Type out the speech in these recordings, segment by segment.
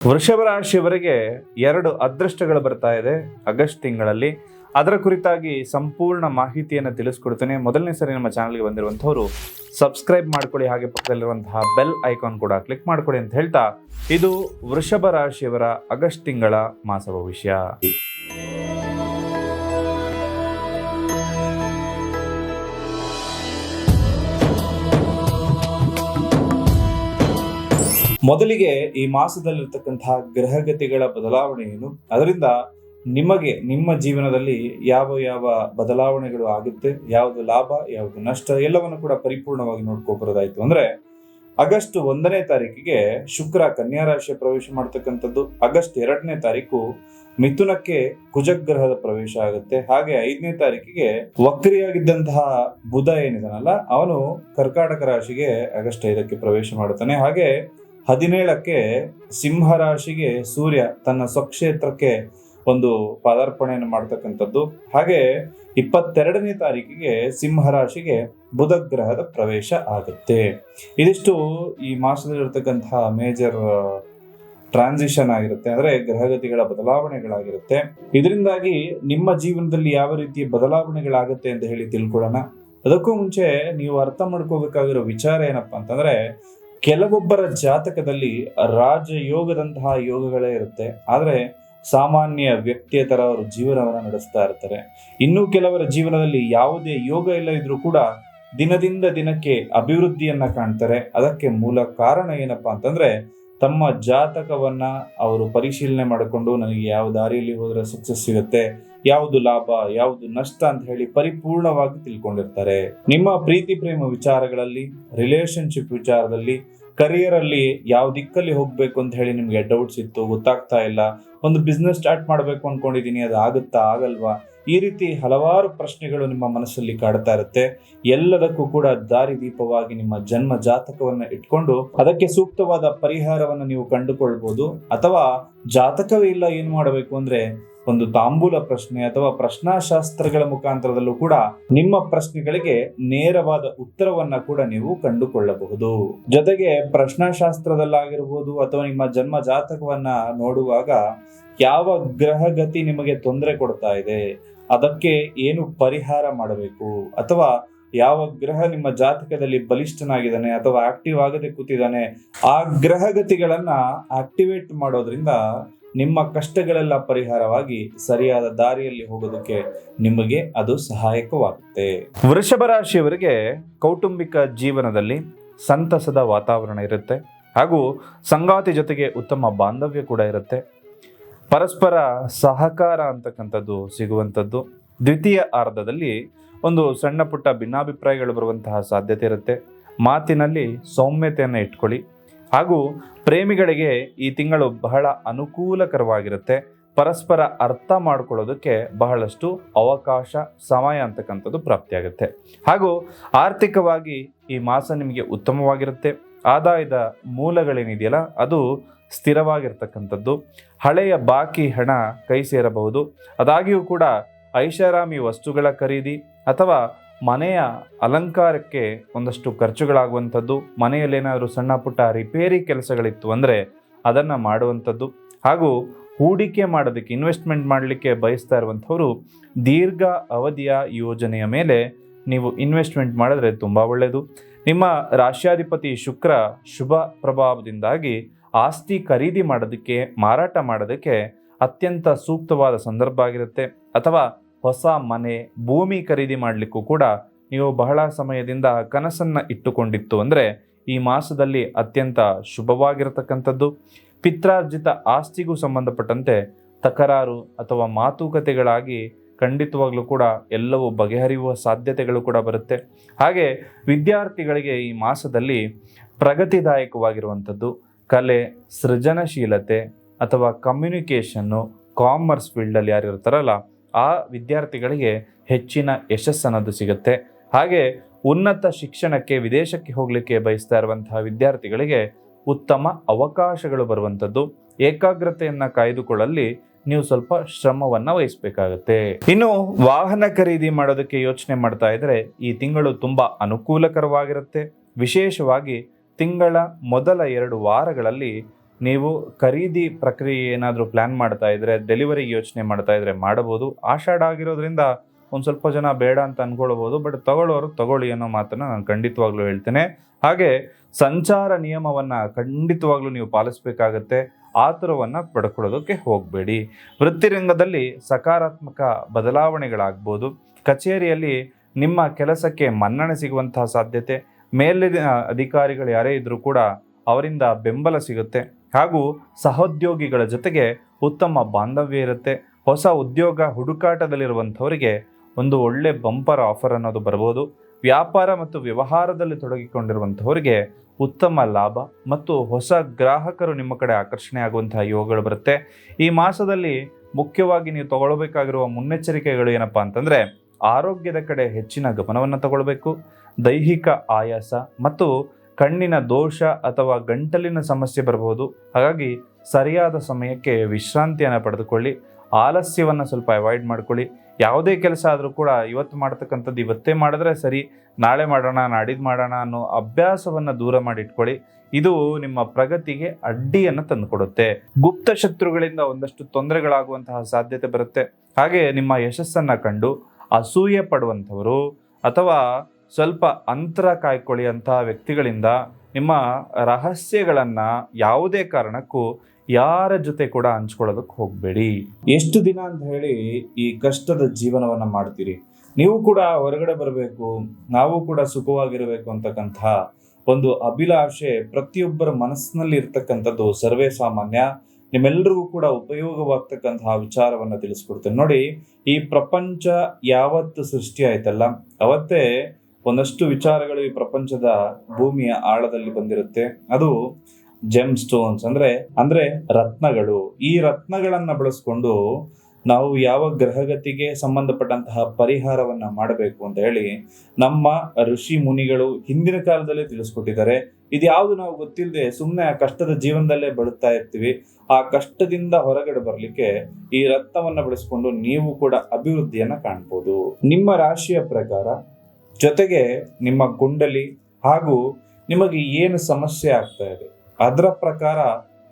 ವೃಷಭ ರಾಶಿಯವರಿಗೆ 2 ಅದೃಷ್ಟಗಳು ಬರ್ತಾ ಇದೆ ಆಗಸ್ಟ್ ತಿಂಗಳಲ್ಲಿ. ಅದರ ಕುರಿತಾಗಿ ಸಂಪೂರ್ಣ ಮಾಹಿತಿಯನ್ನು ತಿಳಿಸ್ಕೊಡ್ತೇನೆ. ಮೊದಲನೇ ಸರಿ ನಮ್ಮ ಚಾನಲ್ಗೆ ಬಂದಿರುವಂಥವ್ರು ಸಬ್ಸ್ಕ್ರೈಬ್ ಮಾಡ್ಕೊಳ್ಳಿ, ಹಾಗೆ ಪಕ್ಕದಲ್ಲಿರುವಂತಹ ಬೆಲ್ ಐಕಾನ್ ಕೂಡ ಕ್ಲಿಕ್ ಮಾಡ್ಕೊಳ್ಳಿ ಅಂತ ಹೇಳ್ತಾ, ಇದು ವೃಷಭ ರಾಶಿಯವರ ಆಗಸ್ಟ್ ತಿಂಗಳ ಮಾಸ ಭವಿಷ್ಯ. ಮೊದಲಿಗೆ ಈ ಮಾಸದಲ್ಲಿರ್ತಕ್ಕಂತಹ ಗ್ರಹಗತಿಗಳ ಬದಲಾವಣೆ ಏನು, ಅದರಿಂದ ನಿಮಗೆ ನಿಮ್ಮ ಜೀವನದಲ್ಲಿ ಯಾವ ಯಾವ ಬದಲಾವಣೆಗಳು ಆಗುತ್ತೆ, ಯಾವುದು ಲಾಭ ಯಾವುದು ನಷ್ಟ, ಎಲ್ಲವನ್ನು ಕೂಡ ಪರಿಪೂರ್ಣವಾಗಿ ನೋಡ್ಕೊಬರೋದಾಯ್ತು ಅಂದ್ರೆ, ಆಗಸ್ಟ್ 1ನೇ ತಾರೀಕಿಗೆ ಶುಕ್ರ ಕನ್ಯಾ ರಾಶಿಯ ಪ್ರವೇಶ ಮಾಡ್ತಕ್ಕಂಥದ್ದು. ಆಗಸ್ಟ್ 2ನೇ ತಾರೀಕು ಮಿಥುನಕ್ಕೆ ಕುಜಗ್ರಹದ ಪ್ರವೇಶ ಆಗುತ್ತೆ. ಹಾಗೆ 5ನೇ ತಾರೀಕಿಗೆ ವಕ್ರಿಯಾಗಿದ್ದಂತಹ ಬುಧ ಏನಿದಾನಲ್ಲ, ಅವನು ಕರ್ಕಾಟಕ ರಾಶಿಗೆ ಆಗಸ್ಟ್ 5ಕ್ಕೆ ಪ್ರವೇಶ ಮಾಡುತ್ತಾನೆ. ಹಾಗೆ 17ಕ್ಕೆ ಸಿಂಹ ರಾಶಿಗೆ ಸೂರ್ಯ ತನ್ನ ಸ್ವಕ್ಷೇತ್ರಕ್ಕೆ ಒಂದು ಪಾದಾರ್ಪಣೆಯನ್ನು ಮಾಡ್ತಕ್ಕಂಥದ್ದು. ಹಾಗೆ 22ನೇ ತಾರೀಕಿಗೆ ಸಿಂಹ ರಾಶಿಗೆ ಬುಧ ಗ್ರಹದ ಪ್ರವೇಶ ಆಗುತ್ತೆ. ಇದಿಷ್ಟು ಈ ಮಾಸದಲ್ಲಿರ್ತಕ್ಕಂತಹ ಮೇಜರ್ ಟ್ರಾನ್ಸಿಷನ್ ಆಗಿರುತ್ತೆ, ಅಂದ್ರೆ ಗ್ರಹಗತಿಗಳ ಬದಲಾವಣೆಗಳಾಗಿರುತ್ತೆ. ಇದರಿಂದಾಗಿ ನಿಮ್ಮ ಜೀವನದಲ್ಲಿ ಯಾವ ರೀತಿಯ ಬದಲಾವಣೆಗಳಾಗುತ್ತೆ ಅಂತ ಹೇಳಿ ತಿಳ್ಕೊಳ್ಳೋಣ. ಅದಕ್ಕೂ ಮುಂಚೆ ನೀವು ಅರ್ಥ ಮಾಡ್ಕೋಬೇಕಾಗಿರೋ ವಿಚಾರ ಏನಪ್ಪಾ ಅಂತಂದ್ರೆ, ಕೆಲವೊಬ್ಬರ ಜಾತಕದಲ್ಲಿ ರಾಜಯೋಗದಂತಹ ಯೋಗಗಳೇ ಇರುತ್ತೆ, ಆದ್ರೆ ಸಾಮಾನ್ಯ ವ್ಯಕ್ತಿಯ ತರ ಅವರು ಜೀವನವನ್ನ ನಡೆಸ್ತಾ ಇರ್ತಾರೆ. ಇನ್ನು ಕೆಲವರ ಜೀವನದಲ್ಲಿ ಯಾವುದೇ ಯೋಗ ಇಲ್ಲ ಇದ್ರೂ ಕೂಡ ದಿನದಿಂದ ದಿನಕ್ಕೆ ಅಭಿವೃದ್ಧಿಯನ್ನ ಕಾಣ್ತಾರೆ. ಅದಕ್ಕೆ ಮೂಲ ಕಾರಣ ಏನಪ್ಪಾ ಅಂತಂದ್ರೆ, ತಮ್ಮ ಜಾತಕವನ್ನ ಅವರು ಪರಿಶೀಲನೆ ಮಾಡಿಕೊಂಡು ನನಗೆ ಯಾವ ದಾರಿಯಲ್ಲಿ ಹೋದ್ರೆ ಸಕ್ಸಸ್ ಸಿಗುತ್ತೆ, ಯಾವುದು ಲಾಭ ಯಾವುದು ನಷ್ಟ ಅಂತ ಹೇಳಿ ಪರಿಪೂರ್ಣವಾಗಿ ತಿಳ್ಕೊಂಡಿರ್ತಾರೆ. ನಿಮ್ಮ ಪ್ರೀತಿ ಪ್ರೇಮ ವಿಚಾರಗಳಲ್ಲಿ, ರಿಲೇಶನ್ಶಿಪ್ ವಿಚಾರದಲ್ಲಿ, ಕರಿಯರ್ ಅಲ್ಲಿ ಯಾವ ದಿಕ್ಕಲ್ಲಿ ಹೋಗ್ಬೇಕು ಅಂತ ಹೇಳಿ ನಿಮ್ಗೆ ಡೌಟ್ಸ್ ಇತ್ತು, ಗೊತ್ತಾಗ್ತಾ ಇಲ್ಲ, ಒಂದು ಬಿಸ್ನೆಸ್ ಸ್ಟಾರ್ಟ್ ಮಾಡ್ಬೇಕು ಅನ್ಕೊಂಡಿದೀನಿ, ಅದು ಆಗುತ್ತಾ ಆಗಲ್ವಾ, ಈ ರೀತಿ ಹಲವಾರು ಪ್ರಶ್ನೆಗಳು ನಿಮ್ಮ ಮನಸ್ಸಲ್ಲಿ ಕಾಡ್ತಾ ಇರುತ್ತೆ. ಎಲ್ಲದಕ್ಕೂ ಕೂಡ ದಾರಿದೀಪವಾಗಿ ನಿಮ್ಮ ಜನ್ಮ ಜಾತಕವನ್ನ ಇಟ್ಕೊಂಡು ಅದಕ್ಕೆ ಸೂಕ್ತವಾದ ಪರಿಹಾರವನ್ನು ನೀವು ಕಂಡುಕೊಳ್ಬಹುದು. ಅಥವಾ ಜಾತಕವೇ ಇಲ್ಲ, ಏನ್ ಮಾಡಬೇಕು ಅಂದ್ರೆ ಒಂದು ತಾಂಬೂಲ ಪ್ರಶ್ನೆ ಅಥವಾ ಪ್ರಶ್ನಾಶಾಸ್ತ್ರಗಳ ಮುಖಾಂತರದಲ್ಲೂ ಕೂಡ ನಿಮ್ಮ ಪ್ರಶ್ನೆಗಳಿಗೆ ನೇರವಾದ ಉತ್ತರವನ್ನ ಕೂಡ ನೀವು ಕಂಡುಕೊಳ್ಳಬಹುದು. ಜೊತೆಗೆ ಪ್ರಶ್ನಾಶಾಸ್ತ್ರದಲ್ಲಾಗಿರ್ಬೋದು ಅಥವಾ ನಿಮ್ಮ ಜನ್ಮ ಜಾತಕವನ್ನ ನೋಡುವಾಗ ಯಾವ ಗ್ರಹಗತಿ ನಿಮಗೆ ತೊಂದರೆ ಕೊಡ್ತಾ ಇದೆ, ಅದಕ್ಕೆ ಏನು ಪರಿಹಾರ ಮಾಡಬೇಕು, ಅಥವಾ ಯಾವ ಗ್ರಹ ನಿಮ್ಮ ಜಾತಕದಲ್ಲಿ ಬಲಿಷ್ಠನಾಗಿದ್ದಾನೆ ಅಥವಾ ಆಕ್ಟಿವ್ ಆಗದೆ ಕೂತಿದ್ದಾನೆ, ಆ ಗ್ರಹಗತಿಗಳನ್ನ ಆಕ್ಟಿವೇಟ್ ಮಾಡೋದ್ರಿಂದ ನಿಮ್ಮ ಕಷ್ಟಗಳೆಲ್ಲ ಪರಿಹಾರವಾಗಿ ಸರಿಯಾದ ದಾರಿಯಲ್ಲಿ ಹೋಗೋದಕ್ಕೆ ನಿಮಗೆ ಅದು ಸಹಾಯಕವಾಗುತ್ತೆ. ವೃಷಭ ರಾಶಿಯವರಿಗೆ ಕೌಟುಂಬಿಕ ಜೀವನದಲ್ಲಿ ಸಂತಸದ ವಾತಾವರಣ ಇರುತ್ತೆ, ಹಾಗೂ ಸಂಗಾತಿ ಜೊತೆಗೆ ಉತ್ತಮ ಬಾಂಧವ್ಯ ಕೂಡ ಇರುತ್ತೆ. ಪರಸ್ಪರ ಸಹಕಾರ ಅಂತಕ್ಕಂಥದ್ದು ಸಿಗುವಂಥದ್ದು. ದ್ವಿತೀಯ ಅರ್ಧದಲ್ಲಿ ಒಂದು ಸಣ್ಣ ಪುಟ್ಟ ಭಿನ್ನಾಭಿಪ್ರಾಯಗಳು ಬರುವಂತಹ ಸಾಧ್ಯತೆ ಇರುತ್ತೆ. ಮಾತಿನಲ್ಲಿ ಸೌಮ್ಯತೆಯನ್ನು ಇಟ್ಕೊಳ್ಳಿ. ಹಾಗೂ ಪ್ರೇಮಿಗಳಿಗೆ ಈ ತಿಂಗಳು ಬಹಳ ಅನುಕೂಲಕರವಾಗಿರುತ್ತೆ. ಪರಸ್ಪರ ಅರ್ಥ ಮಾಡ್ಕೊಳ್ಳೋದಕ್ಕೆ ಬಹಳಷ್ಟು ಅವಕಾಶ, ಸಮಯ ಅಂತಕ್ಕಂಥದ್ದು ಪ್ರಾಪ್ತಿಯಾಗುತ್ತೆ. ಹಾಗೂ ಆರ್ಥಿಕವಾಗಿ ಈ ಮಾಸ ನಿಮಗೆ ಉತ್ತಮವಾಗಿರುತ್ತೆ. ಆದಾಯದ ಮೂಲಗಳೇನಿದೆಯಲ್ಲ ಅದು ಸ್ಥಿರವಾಗಿರ್ತಕ್ಕಂಥದ್ದು. ಹಳೆಯ ಬಾಕಿ ಹಣ ಕೈ ಸೇರಬಹುದು. ಅದಾಗಿಯೂ ಕೂಡ ಐಷಾರಾಮಿ ವಸ್ತುಗಳ ಖರೀದಿ ಅಥವಾ ಮನೆಯ ಅಲಂಕಾರಕ್ಕೆ ಒಂದಷ್ಟು ಖರ್ಚುಗಳಾಗುವಂಥದ್ದು, ಮನೆಯಲ್ಲಿ ಏನಾದರೂ ಸಣ್ಣ ಪುಟ್ಟ ರಿಪೇರಿ ಕೆಲಸಗಳಿತ್ತು ಅಂದರೆ ಅದನ್ನು ಮಾಡುವಂಥದ್ದು. ಹಾಗೂ ಹೂಡಿಕೆ ಮಾಡೋದಕ್ಕೆ, ಇನ್ವೆಸ್ಟ್ಮೆಂಟ್ ಮಾಡಲಿಕ್ಕೆ ಬಯಸ್ತಾ ಇರುವಂಥವರು ದೀರ್ಘ ಅವಧಿಯ ಯೋಜನೆಯ ಮೇಲೆ ನೀವು ಇನ್ವೆಸ್ಟ್ಮೆಂಟ್ ಮಾಡಿದ್ರೆ ತುಂಬ ಒಳ್ಳೆಯದು. ನಿಮ್ಮ ರಾಶ್ಯಾಧಿಪತಿ ಶುಕ್ರ ಶುಭ ಪ್ರಭಾವದಿಂದಾಗಿ ಆಸ್ತಿ ಖರೀದಿ ಮಾಡೋದಕ್ಕೆ, ಮಾರಾಟ ಮಾಡೋದಕ್ಕೆ ಅತ್ಯಂತ ಸೂಕ್ತವಾದ ಸಂದರ್ಭ ಆಗಿರುತ್ತೆ. ಅಥವಾ ಹೊಸ ಮನೆ, ಭೂಮಿ ಖರೀದಿ ಮಾಡಲಿಕ್ಕೂ ಕೂಡ ನೀವು ಬಹಳ ಸಮಯದಿಂದ ಕನಸನ್ನು ಇಟ್ಟುಕೊಂಡಿತ್ತು ಅಂದರೆ ಈ ಮಾಸದಲ್ಲಿ ಅತ್ಯಂತ ಶುಭವಾಗಿರತಕ್ಕಂಥದ್ದು. ಪಿತ್ರಾರ್ಜಿತ ಆಸ್ತಿಗೂ ಸಂಬಂಧಪಟ್ಟಂತೆ ತಕರಾರು ಅಥವಾ ಮಾತುಕತೆಗಳಾಗಿ ಖಂಡಿತವಾಗ್ಲೂ ಕೂಡ ಎಲ್ಲವೂ ಬಗೆಹರಿಯುವ ಸಾಧ್ಯತೆಗಳು ಕೂಡ ಬರುತ್ತೆ. ಹಾಗೆ ವಿದ್ಯಾರ್ಥಿಗಳಿಗೆ ಈ ಮಾಸದಲ್ಲಿ ಪ್ರಗತಿದಾಯಕವಾಗಿರುವಂಥದ್ದು ಕಲೆ, ಸೃಜನಶೀಲತೆ ಅಥವಾ ಕಮ್ಯುನಿಕೇಷನ್ನು, ಕಾಮರ್ಸ್ ಫೀಲ್ಡಲ್ಲಿ ಯಾರಿರ್ತಾರಲ್ಲ ಆ ವಿದ್ಯಾರ್ಥಿಗಳಿಗೆ ಹೆಚ್ಚಿನ ಯಶಸ್ಸನ್ನೋದು ಸಿಗುತ್ತೆ. ಹಾಗೆ ಉನ್ನತ ಶಿಕ್ಷಣಕ್ಕೆ, ವಿದೇಶಕ್ಕೆ ಹೋಗಲಿಕ್ಕೆ ಬಯಸ್ತಾ ಇರುವಂತಹ ವಿದ್ಯಾರ್ಥಿಗಳಿಗೆ ಉತ್ತಮ ಅವಕಾಶಗಳು ಬರುವಂಥದ್ದು. ಏಕಾಗ್ರತೆಯನ್ನು ಕಾಯ್ದುಕೊಳ್ಳಲ್ಲಿ ನೀವು ಸ್ವಲ್ಪ ಶ್ರಮವನ್ನು ವಹಿಸಬೇಕಾಗತ್ತೆ. ಇನ್ನು ವಾಹನ ಖರೀದಿ ಮಾಡೋದಕ್ಕೆ ಯೋಚನೆ ಮಾಡ್ತಾ ಇದ್ರೆ ಈ ತಿಂಗಳು ತುಂಬ ಅನುಕೂಲಕರವಾಗಿರುತ್ತೆ. ವಿಶೇಷವಾಗಿ ತಿಂಗಳ ಮೊದಲ 2 ವಾರಗಳಲ್ಲಿ ನೀವು ಖರೀದಿ ಪ್ರಕ್ರಿಯೆ ಏನಾದರೂ ಪ್ಲ್ಯಾನ್ ಮಾಡ್ತಾ ಇದ್ರೆ, ಡೆಲಿವರಿ ಯೋಚನೆ ಮಾಡ್ತಾ ಇದ್ರೆ ಮಾಡಬಹುದು. ಆಷಾಢ ಆಗಿರೋದ್ರಿಂದ ಒಂದು ಸ್ವಲ್ಪ ಜನ ಬೇಡ ಅಂತ ಅನ್ಕೊಳ್ಬೋದು, ಬಟ್ ತಗೊಳ್ಳೋರು ತಗೊಳ್ಳಿ ಅನ್ನೋ ಮಾತನ್ನು ನಾನು ಖಂಡಿತವಾಗ್ಲೂ ಹೇಳ್ತೇನೆ. ಹಾಗೆ ಸಂಚಾರ ನಿಯಮವನ್ನು ಖಂಡಿತವಾಗ್ಲೂ ನೀವು ಪಾಲಿಸಬೇಕಾಗತ್ತೆ. ಆತುರವನ್ನು ಪಡ್ಕೊಳ್ಳೋದಕ್ಕೆ ಹೋಗಬೇಡಿ. ವೃತ್ತಿರಂಗದಲ್ಲಿ ಸಕಾರಾತ್ಮಕ ಬದಲಾವಣೆಗಳಾಗ್ಬೋದು. ಕಚೇರಿಯಲ್ಲಿ ನಿಮ್ಮ ಕೆಲಸಕ್ಕೆ ಮನ್ನಣೆ ಸಿಗುವಂತಹ ಸಾಧ್ಯತೆ, ಮೇಲಿನ ಅಧಿಕಾರಿಗಳು ಯಾರೇ ಇದ್ರೂ ಕೂಡ ಅವರಿಂದ ಬೆಂಬಲ ಸಿಗುತ್ತೆ. ಹಾಗೂ ಸಹೋದ್ಯೋಗಿಗಳ ಜೊತೆಗೆ ಉತ್ತಮ ಬಾಂಧವ್ಯ ಇರುತ್ತೆ. ಹೊಸ ಉದ್ಯೋಗ ಹುಡುಕಾಟದಲ್ಲಿರುವಂಥವರಿಗೆ ಒಂದು ಒಳ್ಳೆ ಬಂಪರ್ ಆಫರ್ ಅನ್ನೋದು ಬರ್ಬೋದು. ವ್ಯಾಪಾರ ಮತ್ತು ವ್ಯವಹಾರದಲ್ಲಿ ತೊಡಗಿಕೊಂಡಿರುವಂಥವರಿಗೆ ಉತ್ತಮ ಲಾಭ ಮತ್ತು ಹೊಸ ಗ್ರಾಹಕರು ನಿಮ್ಮ ಕಡೆ ಆಕರ್ಷಣೆ ಆಗುವಂತಹ ಯೋಗಗಳು ಬರುತ್ತೆ. ಈ ಮಾಸದಲ್ಲಿ ಮುಖ್ಯವಾಗಿ ನೀವು ತಗೊಳ್ಬೇಕಾಗಿರುವ ಮುನ್ನೆಚ್ಚರಿಕೆಗಳು ಏನಪ್ಪ ಅಂತಂದರೆ, ಆರೋಗ್ಯದ ಕಡೆ ಹೆಚ್ಚಿನ ಗಮನವನ್ನು ತಗೊಳ್ಬೇಕು. ದೈಹಿಕ ಆಯಾಸ ಮತ್ತು ಕಣ್ಣಿನ ದೋಷ ಅಥವಾ ಗಂಟಲಿನ ಸಮಸ್ಯೆ ಬರಬಹುದು. ಹಾಗಾಗಿ ಸರಿಯಾದ ಸಮಯಕ್ಕೆ ವಿಶ್ರಾಂತಿಯನ್ನು ಪಡೆದುಕೊಳ್ಳಿ. ಆಲಸ್ಯವನ್ನು ಸ್ವಲ್ಪ ಅವಾಯ್ಡ್ ಮಾಡ್ಕೊಳ್ಳಿ. ಯಾವುದೇ ಕೆಲಸ ಆದರೂ ಕೂಡ ಇವತ್ತು ಮಾಡ್ತಕ್ಕಂಥದ್ದು ಇವತ್ತೇ ಮಾಡಿದ್ರೆ ಸರಿ, ನಾಳೆ ಮಾಡೋಣ, ನಾಡಿದ್ದು ಮಾಡೋಣ ಅನ್ನೋ ಅಭ್ಯಾಸವನ್ನು ದೂರ ಮಾಡಿಟ್ಕೊಳ್ಳಿ. ಇದು ನಿಮ್ಮ ಪ್ರಗತಿಗೆ ಅಡ್ಡಿಯನ್ನು ತಂದುಕೊಡುತ್ತೆ. ಗುಪ್ತ ಶತ್ರುಗಳಿಂದ ಒಂದಷ್ಟು ತೊಂದರೆಗಳಾಗುವಂತಹ ಸಾಧ್ಯತೆ ಬರುತ್ತೆ. ಹಾಗೆ ನಿಮ್ಮ ಯಶಸ್ಸನ್ನು ಕಂಡು ಅಸೂಯೆ ಪಡುವಂಥವರು ಅಥವಾ ಸ್ವಲ್ಪ ಅಂತರ ಕಾಯ್ಕೊಳ್ಳಿಯಂತಹ ವ್ಯಕ್ತಿಗಳಿಂದ ನಿಮ್ಮ ರಹಸ್ಯಗಳನ್ನು ಯಾವುದೇ ಕಾರಣಕ್ಕೂ ಯಾರ ಜೊತೆ ಕೂಡ ಹಂಚ್ಕೊಳ್ಳೋದಕ್ಕೆ ಹೋಗಬೇಡಿ. ಎಷ್ಟು ದಿನ ಅಂತ ಹೇಳಿ ಈ ಕಷ್ಟದ ಜೀವನವನ್ನು ಮಾಡ್ತೀರಿ? ನೀವು ಕೂಡ ಹೊರಗಡೆ ಬರಬೇಕು, ನಾವು ಕೂಡ ಸುಖವಾಗಿರಬೇಕು ಅಂತಕ್ಕಂಥ ಒಂದು ಅಭಿಲಾಷೆ ಪ್ರತಿಯೊಬ್ಬರ ಮನಸ್ಸಿನಲ್ಲಿ ಇರ್ತಕ್ಕಂಥದ್ದು ಸರ್ವೇ ಸಾಮಾನ್ಯ. ನಿಮ್ಮೆಲ್ಲರಿಗೂ ಕೂಡ ಉಪಯೋಗವಾಗ್ತಕ್ಕಂತಹ ವಿಚಾರವನ್ನು ತಿಳಿಸ್ಕೊಡ್ತೇನೆ ನೋಡಿ. ಈ ಪ್ರಪಂಚ ಯಾವತ್ತು ಸೃಷ್ಟಿ ಆಯ್ತಲ್ಲ, ಅವತ್ತೇ ಒಂದಷ್ಟು ವಿಚಾರಗಳು ಈ ಪ್ರಪಂಚದ ಭೂಮಿಯ ಆಳದಲ್ಲಿ ಬಂದಿರುತ್ತೆ. ಅದು ಜೆಮ್ ಸ್ಟೋನ್ಸ್ ಅಂದ್ರೆ ರತ್ನಗಳು. ಈ ರತ್ನಗಳನ್ನ ಬಳಸ್ಕೊಂಡು ನಾವು ಯಾವ ಗ್ರಹಗತಿಗೆ ಸಂಬಂಧಪಟ್ಟಂತಹ ಪರಿಹಾರವನ್ನ ಮಾಡಬೇಕು ಅಂತ ಹೇಳಿ ನಮ್ಮ ಋಷಿ ಮುನಿಗಳು ಹಿಂದಿನ ಕಾಲದಲ್ಲೇ ತಿಳಿಸ್ಕೊಟ್ಟಿದ್ದಾರೆ. ಇದ್ಯಾವುದು ನಾವು ಗೊತ್ತಿಲ್ಲದೆ ಸುಮ್ಮನೆ ಆ ಕಷ್ಟದ ಜೀವನದಲ್ಲೇ ಬದುಕ್ತಾ ಇರ್ತೀವಿ. ಆ ಕಷ್ಟದಿಂದ ಹೊರಗಡೆ ಬರ್ಲಿಕ್ಕೆ ಈ ರತ್ನವನ್ನ ಬಳಸ್ಕೊಂಡು ನೀವು ಕೂಡ ಅಭಿವೃದ್ಧಿಯನ್ನ ಕಾಣ್ಬೋದು. ನಿಮ್ಮ ರಾಶಿಯ ಪ್ರಕಾರ, ಜೊತೆಗೆ ನಿಮ್ಮ ಕುಂಡಲಿ ಹಾಗೂ ನಿಮಗೆ ಏನು ಸಮಸ್ಯೆ ಆಗ್ತಾ ಇದೆ ಅದರ ಪ್ರಕಾರ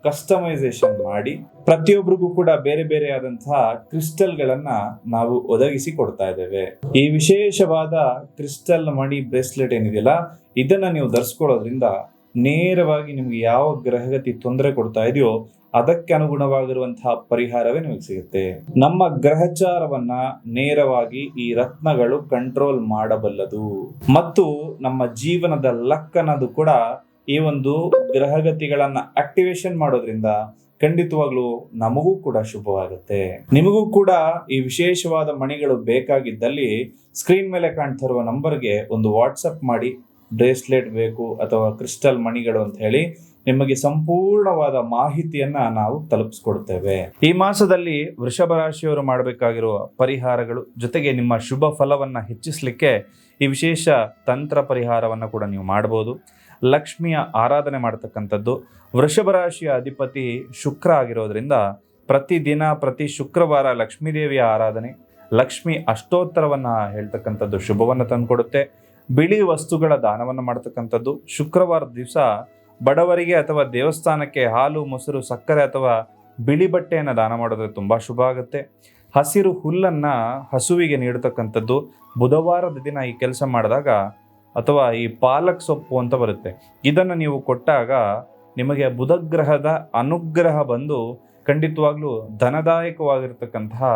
ಕಸ್ಟಮೈಸೇಷನ್ ಮಾಡಿ ಪ್ರತಿಯೊಬ್ಬರಿಗೂ ಕೂಡ ಬೇರೆ ಬೇರೆ ಆದಂತಹ ಕ್ರಿಸ್ಟಲ್ಗಳನ್ನ ನಾವು ಒದಗಿಸಿ ಕೊಡ್ತಾ ಇದ್ದೇವೆ. ಈ ವಿಶೇಷವಾದ ಕ್ರಿಸ್ಟಲ್ ಮಣಿ ಬ್ರೇಸ್ಲೆಟ್ ಏನಿದೆಯಲ್ಲ, ಇದನ್ನ ನೀವು ಧರಿಸ್ಕೊಳ್ಳೋದ್ರಿಂದ ನೇರವಾಗಿ ನಿಮ್ಗೆ ಯಾವ ಗ್ರಹಗತಿ ತೊಂದರೆ ಕೊಡ್ತಾ ಇದೆಯೋ ಅದಕ್ಕೆ ಅನುಗುಣವಾಗಿರುವಂತಹ ಪರಿಹಾರವೇ ನಿಮಗೆ ಸಿಗುತ್ತೆ. ನಮ್ಮ ಗ್ರಹಚಾರವನ್ನ ನೇರವಾಗಿ ಈ ರತ್ನಗಳು ಕಂಟ್ರೋಲ್ ಮಾಡಬಲ್ಲದು ಮತ್ತು ನಮ್ಮ ಜೀವನದ ಲಕ್ ಅನ್ನೋದು ಕೂಡ ಈ ಒಂದು ಗ್ರಹಗತಿಗಳನ್ನ ಆಕ್ಟಿವೇಶನ್ ಮಾಡೋದ್ರಿಂದ ಖಂಡಿತವಾಗ್ಲೂ ನಮಗೂ ಕೂಡ ಶುಭವಾಗುತ್ತೆ. ನಿಮಗೂ ಕೂಡ ಈ ವಿಶೇಷವಾದ ಮಣಿಗಳು ಬೇಕಾಗಿದ್ದಲ್ಲಿ ಸ್ಕ್ರೀನ್ ಮೇಲೆ ಕಾಣ್ತಾ ಇರುವ ನಂಬರ್ಗೆ ಒಂದು ವಾಟ್ಸಪ್ ಮಾಡಿ, ಬ್ರೇಸ್ಲೆಟ್ ಬೇಕು ಅಥವಾ ಕ್ರಿಸ್ಟಲ್ ಮಣಿಗಳು ಅಂತ ಹೇಳಿ ನಿಮಗೆ ಸಂಪೂರ್ಣವಾದ ಮಾಹಿತಿಯನ್ನ ನಾವು ತಲುಪಿಸ್ಕೊಡ್ತೇವೆ. ಈ ಮಾಸದಲ್ಲಿ ವೃಷಭ ರಾಶಿಯವರು ಮಾಡಬೇಕಾಗಿರುವ ಪರಿಹಾರಗಳು, ಜೊತೆಗೆ ನಿಮ್ಮ ಶುಭ ಫಲವನ್ನ ಹೆಚ್ಚಿಸಲಿಕ್ಕೆ ಈ ವಿಶೇಷ ತಂತ್ರ ಪರಿಹಾರವನ್ನು ಕೂಡ ನೀವು ಮಾಡಬಹುದು. ಲಕ್ಷ್ಮಿಯ ಆರಾಧನೆ ಮಾಡತಕ್ಕಂಥದ್ದು. ವೃಷಭ ರಾಶಿಯ ಅಧಿಪತಿ ಶುಕ್ರ ಆಗಿರೋದ್ರಿಂದ ಪ್ರತಿದಿನ ಪ್ರತಿ ಶುಕ್ರವಾರ ಲಕ್ಷ್ಮೀ ದೇವಿಯ ಆರಾಧನೆ, ಲಕ್ಷ್ಮಿ ಅಷ್ಟೋತ್ತರವನ್ನ ಹೇಳ್ತಕ್ಕಂಥದ್ದು ಶುಭವನ್ನು ತಂದುಕೊಡುತ್ತೆ. ಬಿಳಿ ವಸ್ತುಗಳ ದಾನವನ್ನು ಮಾಡ್ತಕ್ಕಂಥದ್ದು. ಶುಕ್ರವಾರದ ದಿವಸ ಬಡವರಿಗೆ ಅಥವಾ ದೇವಸ್ಥಾನಕ್ಕೆ ಹಾಲು, ಮೊಸರು, ಸಕ್ಕರೆ ಅಥವಾ ಬಿಳಿ ಬಟ್ಟೆಯನ್ನು ದಾನ ಮಾಡಿದ್ರೆ ತುಂಬ ಶುಭ ಆಗುತ್ತೆ. ಹಸಿರು ಹುಲ್ಲನ್ನು ಹಸುವಿಗೆ ನೀಡತಕ್ಕಂಥದ್ದು. ಬುಧವಾರದ ದಿನ ಈ ಕೆಲಸ ಮಾಡಿದಾಗ ಅಥವಾ ಈ ಪಾಲಕ್ ಸೊಪ್ಪು ಅಂತ ಬರುತ್ತೆ, ಇದನ್ನು ನೀವು ಕೊಟ್ಟಾಗ ನಿಮಗೆ ಬುಧಗ್ರಹದ ಅನುಗ್ರಹ ಬಂದು ಖಂಡಿತವಾಗ್ಲೂ ಧನದಾಯಕವಾಗಿರ್ತಕ್ಕಂತಹ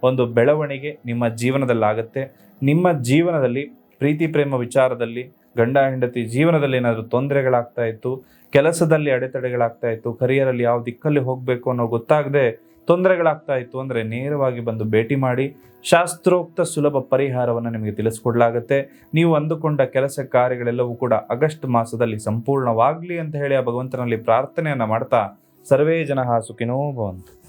ಒಂದು ಬೆಳವಣಿಗೆ ನಿಮ್ಮ ಜೀವನದಲ್ಲಾಗುತ್ತೆ. ನಿಮ್ಮ ಜೀವನದಲ್ಲಿ ಪ್ರೀತಿ ಪ್ರೇಮ ವಿಚಾರದಲ್ಲಿ, ಗಂಡ ಹೆಂಡತಿ ಜೀವನದಲ್ಲಿ ಏನಾದರೂ ತೊಂದರೆಗಳಾಗ್ತಾ ಇತ್ತು, ಕೆಲಸದಲ್ಲಿ ಅಡೆತಡೆಗಳಾಗ್ತಾ ಇತ್ತು, ಕರಿಯರಲ್ಲಿ ಯಾವ ದಿಕ್ಕಲ್ಲಿ ಹೋಗಬೇಕು ಅನ್ನೋ ಗೊತ್ತಾಗದೆ ತೊಂದರೆಗಳಾಗ್ತಾ ಇತ್ತು ಅಂದರೆ ನೇರವಾಗಿ ಬಂದು ಭೇಟಿ ಮಾಡಿ. ಶಾಸ್ತ್ರೋಕ್ತ ಸುಲಭ ಪರಿಹಾರವನ್ನು ನಿಮಗೆ ತಿಳಿಸ್ಕೊಡ್ಲಾಗುತ್ತೆ. ನೀವು ಅಂದುಕೊಂಡ ಕೆಲಸ ಕಾರ್ಯಗಳೆಲ್ಲವೂ ಕೂಡ ಆಗಸ್ಟ್ ಮಾಸದಲ್ಲಿ ಸಂಪೂರ್ಣವಾಗಲಿ ಅಂತ ಹೇಳಿ ಆ ಭಗವಂತನಲ್ಲಿ ಪ್ರಾರ್ಥನೆಯನ್ನು ಮಾಡ್ತಾ ಸರ್ವೇ ಜನಃ ಸುಖಿನೋ ಭವಂತು.